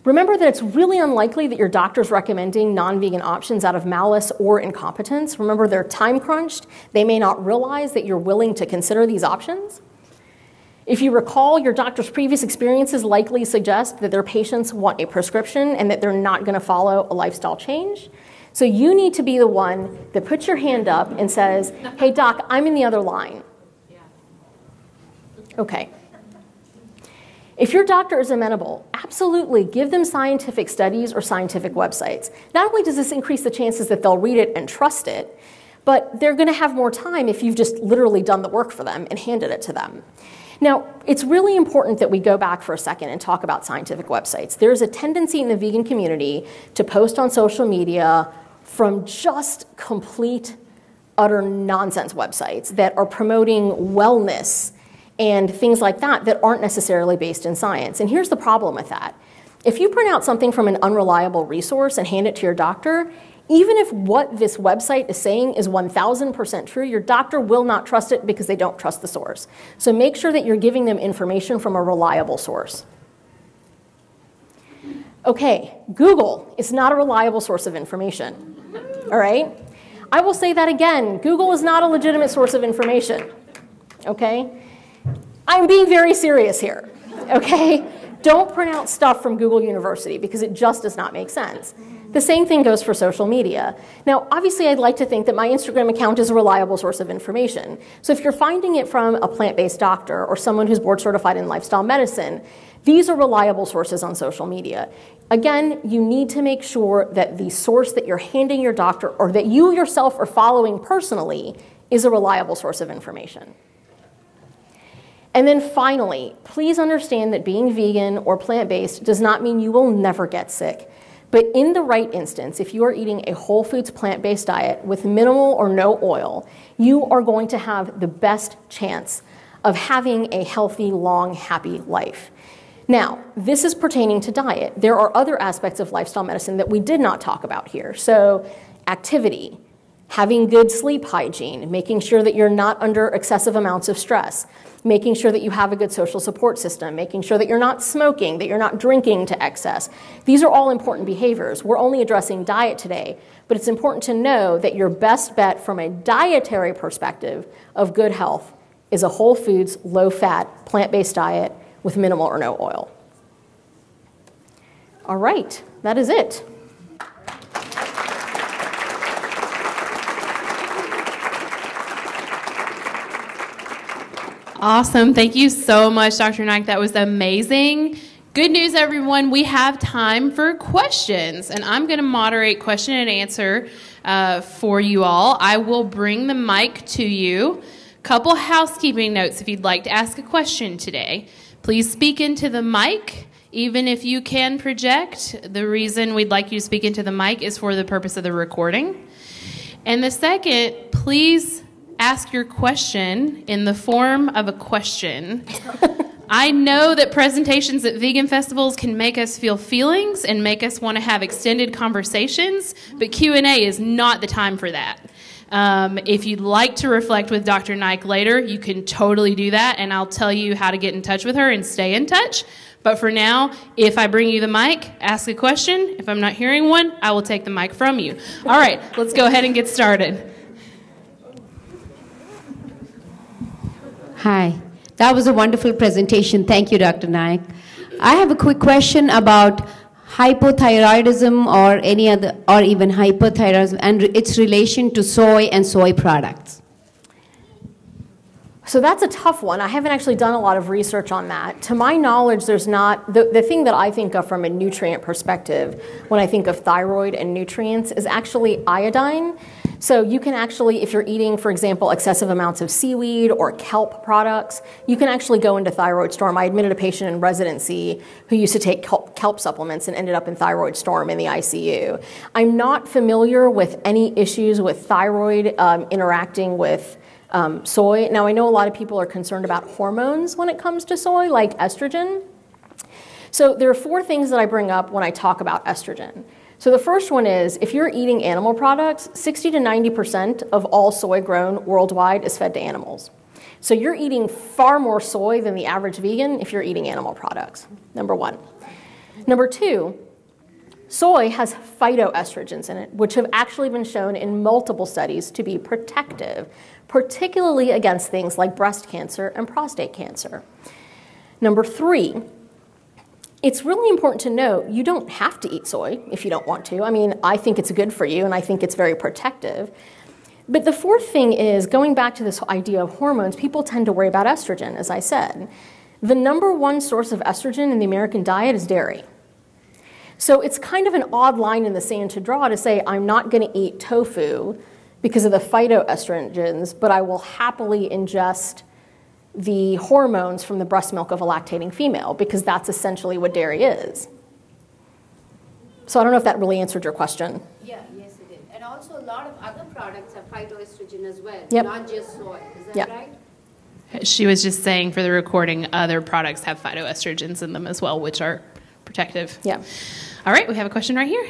Remember that it's really unlikely that your doctor's recommending non-vegan options out of malice or incompetence. Remember, they're time crunched. They may not realize that you're willing to consider these options. If you recall, your doctor's previous experiences likely suggest that their patients want a prescription and that they're not going to follow a lifestyle change. So you need to be the one that puts your hand up and says, hey, doc, I'm in the other line. Okay. If your doctor is amenable, absolutely give them scientific studies or scientific websites. Not only does this increase the chances that they'll read it and trust it, but they're going to have more time if you've just literally done the work for them and handed it to them. Now, it's really important that we go back for a second and talk about scientific websites. There's a tendency in the vegan community to post on social media from just complete, utter nonsense websites that are promoting wellness and things like that that aren't necessarily based in science. And here's the problem with that. If you print out something from an unreliable resource and hand it to your doctor, even if what this website is saying is 1000% true, your doctor will not trust it because they don't trust the source. So make sure that you're giving them information from a reliable source. Okay, Google is not a reliable source of information. All right? I will say that again. Google is not a legitimate source of information. Okay? I'm being very serious here, okay? Don't print out stuff from Google University because it just does not make sense. The same thing goes for social media. Now, obviously, I'd like to think that my Instagram account is a reliable source of information. So if you're finding it from a plant-based doctor or someone who's board certified in lifestyle medicine, these are reliable sources on social media. Again, you need to make sure that the source that you're handing your doctor or that you yourself are following personally is a reliable source of information. And then finally, please understand that being vegan or plant-based does not mean you will never get sick. But in the right instance, if you are eating a whole foods plant-based diet with minimal or no oil, you are going to have the best chance of having a healthy, long, happy life. Now, this is pertaining to diet. There are other aspects of lifestyle medicine that we did not talk about here. So activity, having good sleep hygiene, making sure that you're not under excessive amounts of stress, making sure that you have a good social support system, making sure that you're not smoking, that you're not drinking to excess. These are all important behaviors. We're only addressing diet today, but it's important to know that your best bet from a dietary perspective of good health is a whole foods, low-fat, plant-based diet with minimal or no oil. All right, that is it. Awesome. Thank you so much, Dr. Naik. That was amazing. Good news, everyone. We have time for questions, and I'm going to moderate question and answer for you all. I will bring the mic to you. Couple housekeeping notes if you'd like to ask a question today. Please speak into the mic, even if you can project. The reason we'd like you to speak into the mic is for the purpose of the recording. And the second, please ask your question in the form of a question. I know that presentations at vegan festivals can make us feel feelings and make us want to have extended conversations, but Q&A is not the time for that. If you'd like to reflect with Dr. Naik later, you can totally do that, and I'll tell you how to get in touch with her and stay in touch. But for now, if I bring you the mic, ask a question. If I'm not hearing one, I will take the mic from you. All right, let's go ahead and get started. Hi, that was a wonderful presentation. Thank you, Dr. Naik. I have a quick question about hypothyroidism or any other, or even hyperthyroidism and its relation to soy and soy products. So that's a tough one. I haven't actually done a lot of research on that. To my knowledge, there's not, the thing that I think of from a nutrient perspective when I think of thyroid and nutrients is actually iodine. So you can actually, if you're eating, for example, excessive amounts of seaweed or kelp products, you can actually go into thyroid storm. I admitted a patient in residency who used to take kelp supplements and ended up in thyroid storm in the ICU. I'm not familiar with any issues with thyroid interacting with soy. Now, I know a lot of people are concerned about hormones when it comes to soy, like estrogen. So there are 4 things that I bring up when I talk about estrogen. So the first one is, if you're eating animal products, 60 to 90% of all soy grown worldwide is fed to animals. So you're eating far more soy than the average vegan if you're eating animal products, number 1. Number 2, soy has phytoestrogens in it, which have actually been shown in multiple studies to be protective, particularly against things like breast cancer and prostate cancer. Number 3, it's really important to note you don't have to eat soy if you don't want to. I mean, I think it's good for you, and I think it's very protective. But the 4th thing is, going back to this idea of hormones, people tend to worry about estrogen, as I said. The number 1 source of estrogen in the American diet is dairy. So it's kind of an odd line in the sand to draw to say, I'm not going to eat tofu because of the phytoestrogens, but I will happily ingest the hormones from the breast milk of a lactating female, because that's essentially what dairy is. So I don't know if that really answered your question. Yeah, yes it did. And also a lot of other products have phytoestrogen as well, Yep. not just soy. Is that Yep. right? She was just saying for the recording, other products have phytoestrogens in them as well, which are protective. Yeah. All right, we have a question right here.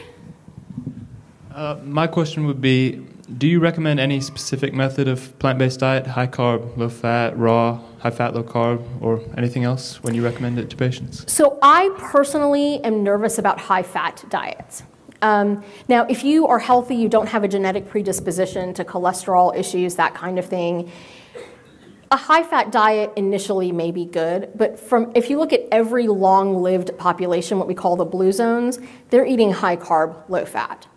My question would be, do you recommend any specific method of plant-based diet, high carb, low fat, raw, high fat, low carb, or anything else when you recommend it to patients? So I personally am nervous about high fat diets. Now, if you are healthy, you don't have a genetic predisposition to cholesterol issues, that kind of thing, a high-fat diet initially may be good, but if you look at every long-lived population, what we call the blue zones, they're eating high-carb, low-fat.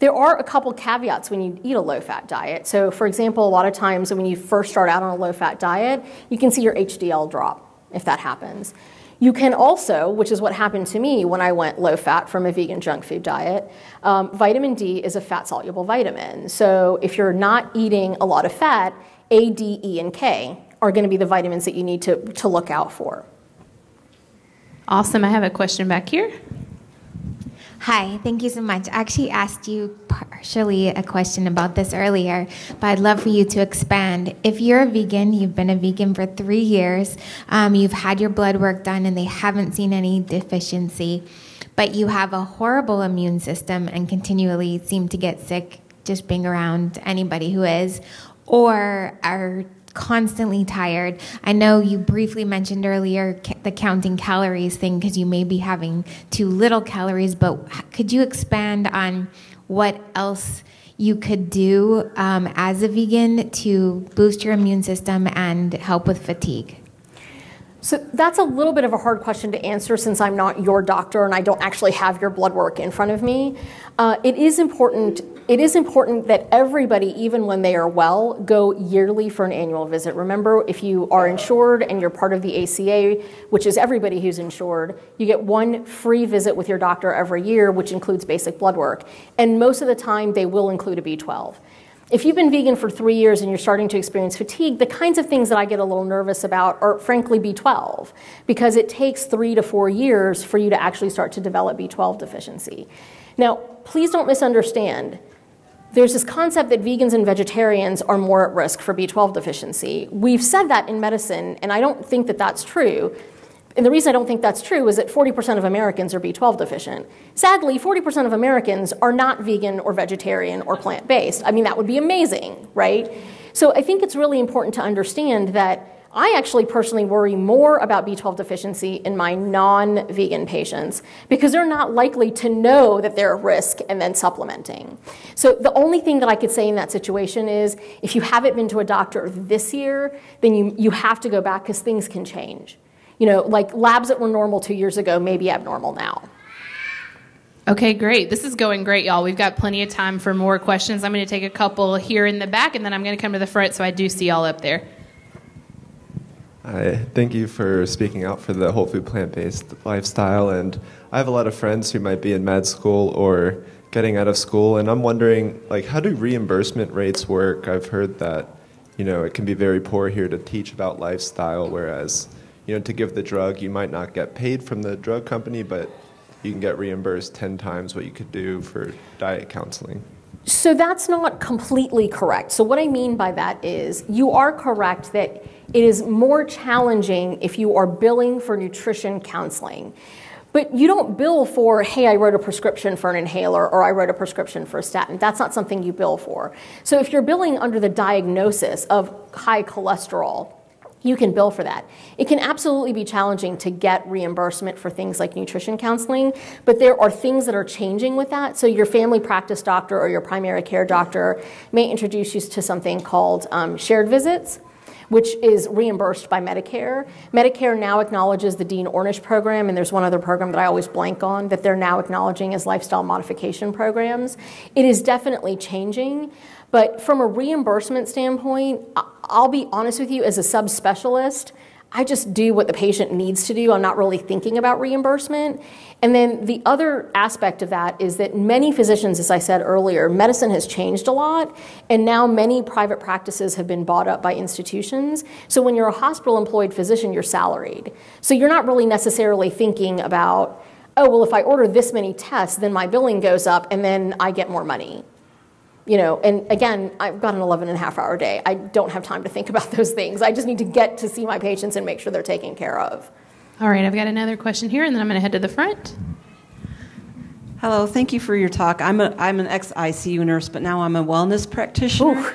There are a couple caveats when you eat a low-fat diet. So, for example, a lot of times when you first start out on a low-fat diet, you can see your HDL drop if that happens. You can also, which is what happened to me when I went low-fat from a vegan junk food diet, vitamin D is a fat-soluble vitamin. So if you're not eating a lot of fat, A, D, E, and K are going to be the vitamins that you need to look out for. Awesome. I have a question back here. Hi, thank you so much. I actually asked you partially a question about this earlier, but I'd love for you to expand. If you're a vegan, you've been a vegan for 3 years, you've had your blood work done and they haven't seen any deficiency, but you have a horrible immune system and continually seem to get sick just being around anybody who is, or are constantly tired. I know you briefly mentioned earlier the counting calories thing because you may be having too little calories, but could you expand on what else you could do as a vegan to boost your immune system and help with fatigue? So that's a little bit of a hard question to answer since I'm not your doctor and I don't actually have your blood work in front of me. It is important that everybody, even when they are well, go yearly for an annual visit. Remember, if you are insured and you're part of the ACA, which is everybody who's insured, you get one free visit with your doctor every year, which includes basic blood work. And most of the time, they will include a B12. If you've been vegan for 3 years and you're starting to experience fatigue, the kinds of things that I get a little nervous about are frankly B12, because it takes 3 to 4 years for you to actually start to develop B12 deficiency. Now, please don't misunderstand. There's this concept that vegans and vegetarians are more at risk for B12 deficiency. We've said that in medicine, and I don't think that that's true. And the reason I don't think that's true is that 40% of Americans are B12 deficient. Sadly, 40% of Americans are not vegan or vegetarian or plant-based. I mean, that would be amazing, right? So I think it's really important to understand that I actually personally worry more about B12 deficiency in my non-vegan patients because they're not likely to know that they're at risk and then supplementing. So the only thing that I could say in that situation is if you haven't been to a doctor this year, then you have to go back because things can change. You know, like labs that were normal 2 years ago may be abnormal now. Okay, great. This is going great, y'all. We've got plenty of time for more questions. I'm going to take a couple here in the back, and then I'm going to come to the front so I do see y'all up there. Hi, thank you for speaking out for the whole food plant-based lifestyle. And I have a lot of friends who might be in med school or getting out of school, and I'm wondering, like, how do reimbursement rates work? I've heard that, you know, it can be very poor here to teach about lifestyle, whereas, you know, to give the drug, you might not get paid from the drug company, but you can get reimbursed 10 times what you could do for diet counseling. So that's not completely correct. So what I mean by that is you are correct that it is more challenging if you are billing for nutrition counseling. But you don't bill for, hey, I wrote a prescription for an inhaler or I wrote a prescription for a statin. That's not something you bill for. So if you're billing under the diagnosis of high cholesterol, you can bill for that. It can absolutely be challenging to get reimbursement for things like nutrition counseling, but there are things that are changing with that. So your family practice doctor or your primary care doctor may introduce you to something called shared visits, which is reimbursed by Medicare. Medicare now acknowledges the Dean Ornish program, and there's one other program that I always blank on that they're now acknowledging as lifestyle modification programs. It is definitely changing, but from a reimbursement standpoint, I'll be honest with you, as a subspecialist, I just do what the patient needs to do. I'm not really thinking about reimbursement. And then the other aspect of that is that many physicians, as I said earlier, medicine has changed a lot, and now many private practices have been bought up by institutions. So when you're a hospital-employed physician, you're salaried. So you're not really necessarily thinking about, oh, well, if I order this many tests, then my billing goes up, and then I get more money. You know, and again, I've got an 11-and-a-half-hour day. I don't have time to think about those things. I just need to get to see my patients and make sure they're taken care of. All right, I've got another question here, and then I'm going to head to the front. Hello, thank you for your talk. I'm an ex-ICU nurse, but now I'm a wellness practitioner.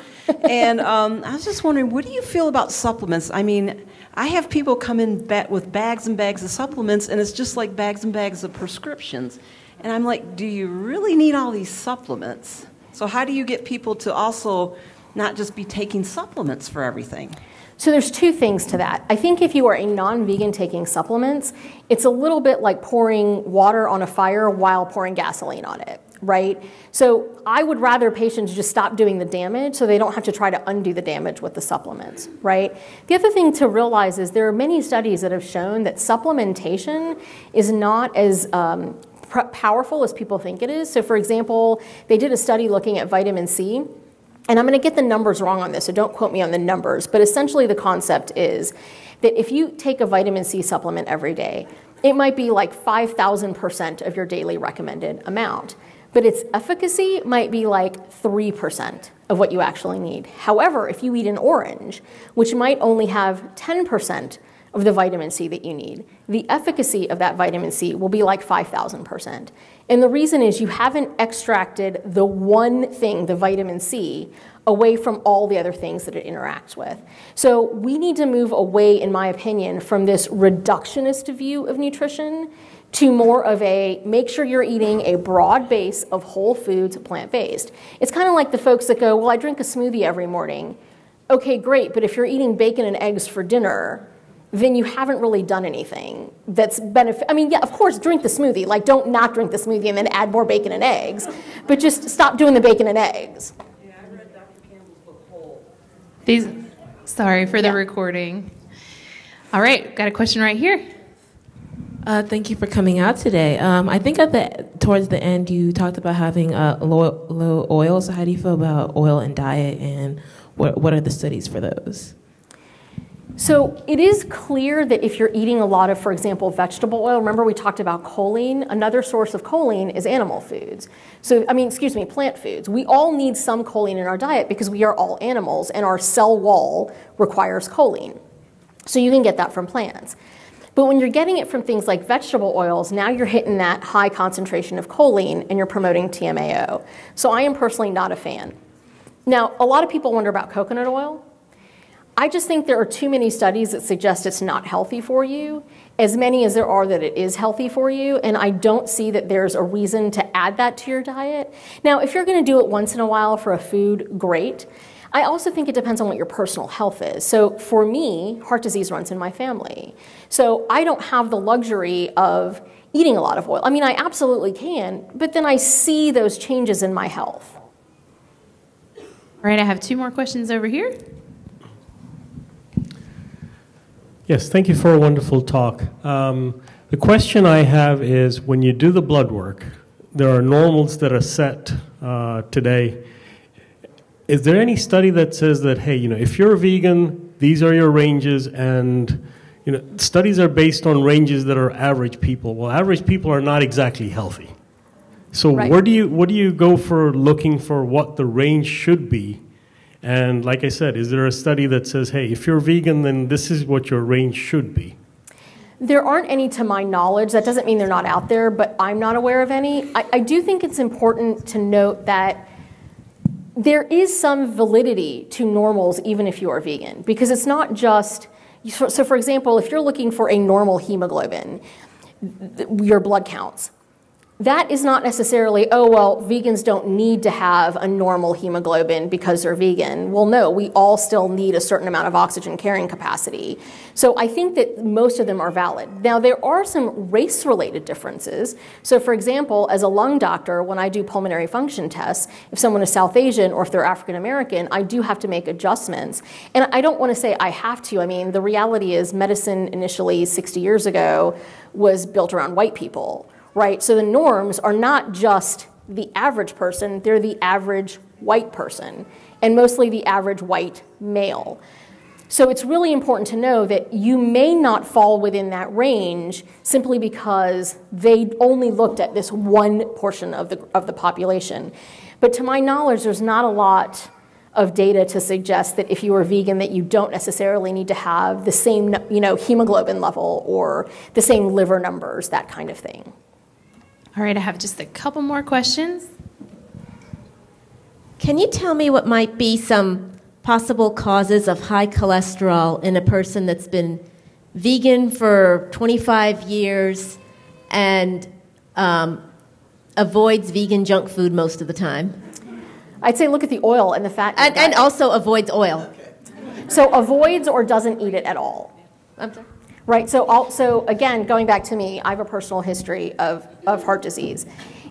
And I was just wondering, what do you feel about supplements? I mean, I have people come in with bags and bags of supplements, and it's just like bags and bags of prescriptions. And I'm like, do you really need all these supplements? So how do you get people to also not just be taking supplements for everything? So there's two things to that. I think if you are a non-vegan taking supplements, it's a little bit like pouring water on a fire while pouring gasoline on it, right? So I would rather patients just stop doing the damage so they don't have to try to undo the damage with the supplements, right? The other thing to realize is there are many studies that have shown that supplementation is not as powerful as people think it is. So for example, they did a study looking at vitamin C, and I'm going to get the numbers wrong on this, so don't quote me on the numbers, but essentially the concept is that if you take a vitamin C supplement every day, it might be like 5,000% of your daily recommended amount, but its efficacy might be like 3% of what you actually need. However, if you eat an orange, which might only have 10% of the vitamin C that you need. The efficacy of that vitamin C will be like 5,000%. And the reason is you haven't extracted the one thing, the vitamin C, away from all the other things that it interacts with. So we need to move away, in my opinion, from this reductionist view of nutrition to more of a make sure you're eating a broad base of whole foods, plant-based. It's kind of like the folks that go, well, I drink a smoothie every morning. Okay, great, but if you're eating bacon and eggs for dinner, then you haven't really done anything that's benefit. I mean, yeah, of course, drink the smoothie. Like, don't not drink the smoothie and then add more bacon and eggs, but just stop doing the bacon and eggs. Yeah, I read Dr. Campbell's book Whole. Sorry for the recording. All right, got a question right here. Thank you for coming out today. I think towards the end you talked about having low oil. So how do you feel about oil and diet, and what are the studies for those? So it is clear that if you're eating a lot of, for example, vegetable oil, remember we talked about choline, another source of choline is animal foods. So, plant foods. We all need some choline in our diet because we are all animals and our cell wall requires choline. So you can get that from plants. But when you're getting it from things like vegetable oils, now you're hitting that high concentration of choline and you're promoting TMAO. So I am personally not a fan. Now, a lot of people wonder about coconut oil. I just think there are too many studies that suggest it's not healthy for you, as many as there are that it is healthy for you, and I don't see that there's a reason to add that to your diet. Now, if you're going to do it once in a while for a food, great. I also think it depends on what your personal health is. So for me, heart disease runs in my family. So I don't have the luxury of eating a lot of oil. I mean, I absolutely can, but then I see those changes in my health. All right, I have two more questions over here. Yes, thank you for a wonderful talk. The question I have is, when you do the blood work, there are normals that are set today. Is there any study that says that, hey, if you're a vegan, these are your ranges, and studies are based on ranges that are average people. Well, average people are not exactly healthy. So right. what do you go for looking for what the range should be? And like I said, is there a study that says, hey, if you're vegan, then this is what your range should be? There aren't any to my knowledge. That doesn't mean they're not out there, but I'm not aware of any. I do think it's important to note that there is some validity to normals even if you are vegan, because it's not just, so for example, if you're looking for a normal hemoglobin, your blood counts, that is not necessarily, oh, well, vegans don't need to have a normal hemoglobin because they're vegan. Well, no, we all still need a certain amount of oxygen carrying capacity. So I think that most of them are valid. Now, there are some race-related differences. So for example, as a lung doctor, when I do pulmonary function tests, if someone is South Asian or if they're African American, I do have to make adjustments. And I don't want to say I have to. I mean, the reality is medicine initially 60 years ago was built around white people. Right, so the norms are not just the average person, they're the average white person, and mostly the average white male. So it's really important to know that you may not fall within that range simply because they only looked at this one portion of the population. But to my knowledge, there's not a lot of data to suggest that if you are vegan that you don't necessarily need to have the same hemoglobin level or the same liver numbers, that kind of thing. All right, I have just a couple more questions. Can you tell me what might be some possible causes of high cholesterol in a person that's been vegan for 25 years and avoids vegan junk food most of the time? I'd say look at the oil and the fat. And also avoids oil. So avoids or doesn't eat it at all. I'm sorry. Right, so again, going back to me, I have a personal history of heart disease.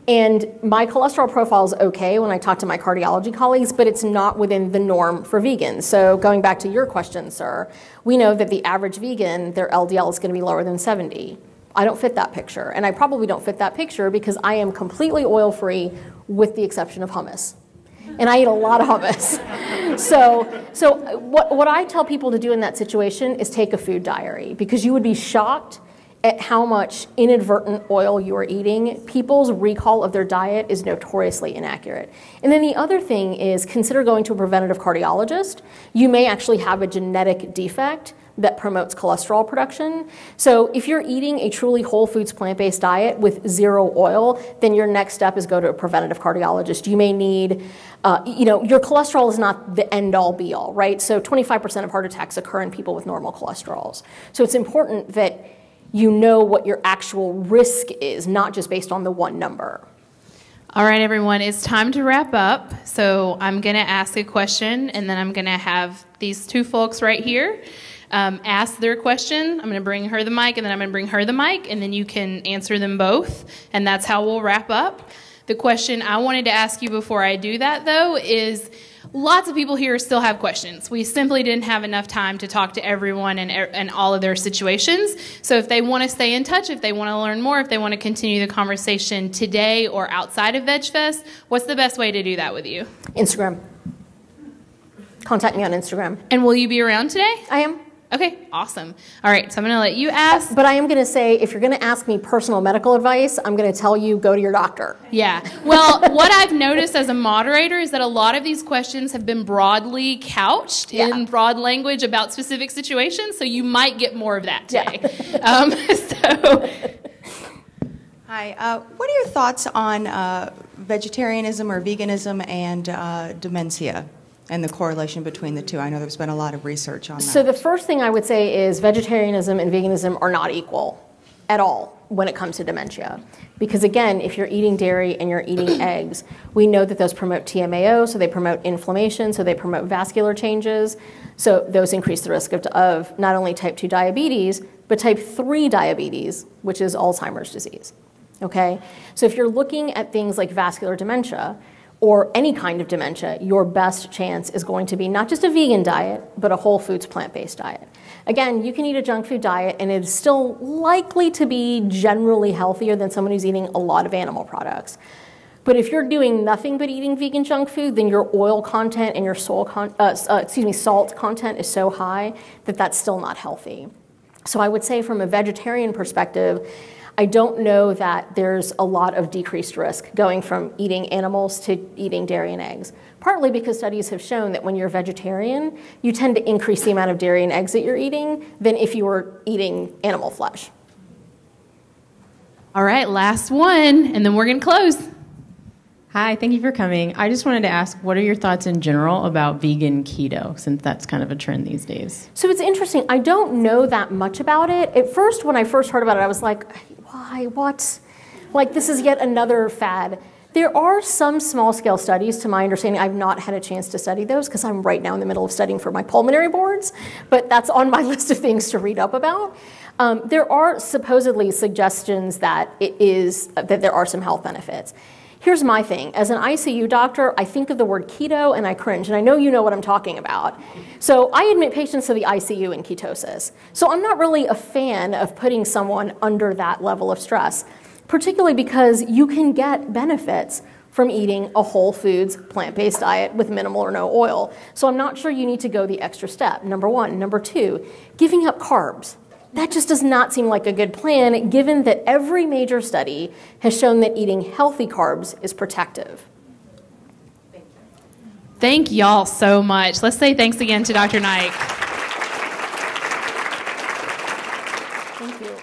And my cholesterol profile is okay when I talk to my cardiology colleagues, but it's not within the norm for vegans. So going back to your question, sir, we know that the average vegan, their LDL is going to be lower than 70. I don't fit that picture, and I probably don't fit that picture because I am completely oil-free with the exception of hummus. And I eat a lot of hummus. So what I tell people to do in that situation is take a food diary, because you would be shocked at how much inadvertent oil you are eating. People's recall of their diet is notoriously inaccurate. And then the other thing is consider going to a preventative cardiologist. You may actually have a genetic defect, that promotes cholesterol production. So if you're eating a truly whole foods plant-based diet with 0 oil, then your next step is go to a preventative cardiologist. You may need, your cholesterol is not the end-all be-all, right? So 25% of heart attacks occur in people with normal cholesterols. So it's important that you know what your actual risk is, not just based on the one number. All right, everyone, it's time to wrap up. So I'm going to ask a question, and then I'm going to have these two folks right here ask their question. I'm going to bring her the mic, and then I'm going to bring her the mic, and then you can answer them both, and that's how we'll wrap up. The question I wanted to ask you before I do that, though, is lots of people here still have questions. We simply didn't have enough time to talk to everyone and all of their situations. So if they want to stay in touch, if they want to learn more, if they want to continue the conversation today or outside of VegFest, what's the best way to do that with you? Instagram. Contact me on Instagram. And will you be around today? I am. Okay, awesome. All right, so I'm going to let you ask. But I am going to say, if you're going to ask me personal medical advice, I'm going to tell you, go to your doctor. Yeah. Well, what I've noticed as a moderator is that a lot of these questions have been broadly couched in broad language about specific situations, so you might get more of that today. Hi. What are your thoughts on vegetarianism or veganism and dementia? And the correlation between the two? I know there's been a lot of research on that. So the first thing I would say is vegetarianism and veganism are not equal at all when it comes to dementia. Because again, if you're eating dairy and you're eating eggs, we know that those promote TMAO, so they promote inflammation, so they promote vascular changes. So those increase the risk of not only type 2 diabetes, but type 3 diabetes, which is Alzheimer's disease. Okay? So if you're looking at things like vascular dementia, or any kind of dementia, your best chance is going to be not just a vegan diet, but a whole foods plant-based diet. Again, you can eat a junk food diet and it's still likely to be generally healthier than someone who's eating a lot of animal products. But if you're doing nothing but eating vegan junk food, then your oil content and your salt content is so high that that's still not healthy. So I would say from a vegetarian perspective, I don't know that there's a lot of decreased risk going from eating animals to eating dairy and eggs, partly because studies have shown that when you're vegetarian, you tend to increase the amount of dairy and eggs that you're eating than if you were eating animal flesh. All right, last one, and then we're going to close. Hi, thank you for coming. I just wanted to ask, what are your thoughts in general about vegan keto, since that's kind of a trend these days? So it's interesting. I don't know that much about it. At first, when I first heard about it, I was like, why, what? Like, this is yet another fad. There are some small-scale studies, to my understanding. I've not had a chance to study those because I'm right now in the middle of studying for my pulmonary boards, but that's on my list of things to read up about. There are supposedly suggestions that that there are some health benefits. Here's my thing. As an ICU doctor, I think of the word keto and I cringe, and I know you know what I'm talking about. So I admit patients to the ICU in ketosis. So I'm not really a fan of putting someone under that level of stress, particularly because you can get benefits from eating a whole foods, plant-based diet with minimal or no oil. So I'm not sure you need to go the extra step, number one. Number two, giving up carbs. That just does not seem like a good plan, given that every major study has shown that eating healthy carbs is protective. Thank y'all so much. Let's say thanks again to Dr. Naik. Thank you.